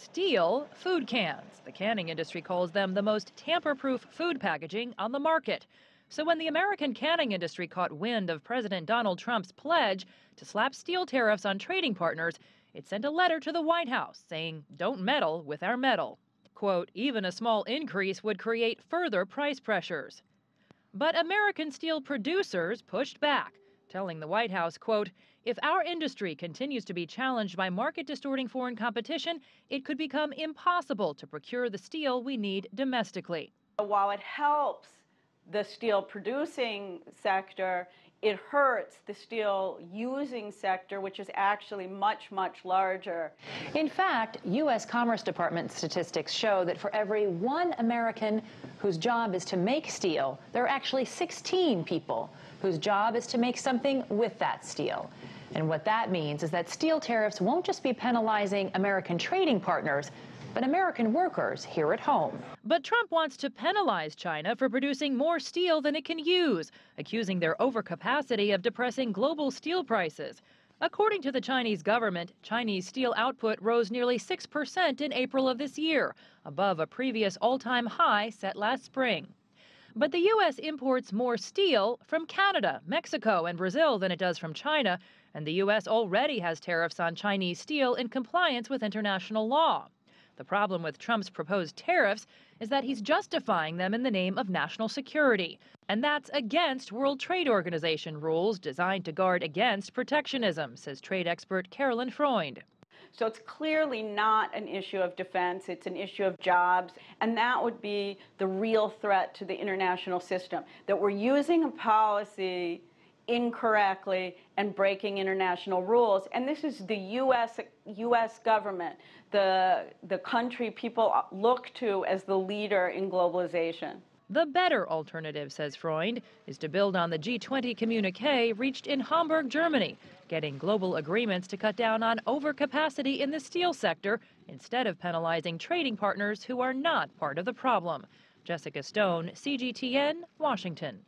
steel food cans. The canning industry calls them the most tamper-proof food packaging on the market. So when the American canning industry caught wind of President Donald Trump's pledge to slap steel tariffs on trading partners, it sent a letter to the White House saying, "Don't meddle with our metal." Quote, even a small increase would create further price pressures. But American steel producers pushed back, telling the White House, quote, if our industry continues to be challenged by market-distorting foreign competition, it could become impossible to procure the steel we need domestically. While it helps the steel producing sector, it hurts the steel using sector, which is actually much, much larger. In fact, U.S. Commerce Department statistics show that for every one American whose job is to make steel, there are actually 16 people whose job is to make something with that steel. And what that means is that steel tariffs won't just be penalizing American trading partners, but American workers here at home. But Trump wants to penalize China for producing more steel than it can use, accusing their overcapacity of depressing global steel prices. According to the Chinese government, Chinese steel output rose nearly 6% in April of this year, above a previous all-time high set last spring. But the U.S. imports more steel from Canada, Mexico, and Brazil than it does from China, and the U.S. already has tariffs on Chinese steel in compliance with international law. The problem with Trump's proposed tariffs is that he's justifying them in the name of national security. And that's against World Trade Organization rules designed to guard against protectionism, says trade expert Carolyn Freund. So it's clearly not an issue of defense, it's an issue of jobs, and that would be the real threat to the international system, that we're using a policy incorrectly and breaking international rules. And this is the U.S. government, the country people look to as the leader in globalization. The better alternative, says Freund, is to build on the G20 communique reached in Hamburg, Germany, getting global agreements to cut down on overcapacity in the steel sector instead of penalizing trading partners who are not part of the problem. Jessica Stone, CGTN, Washington.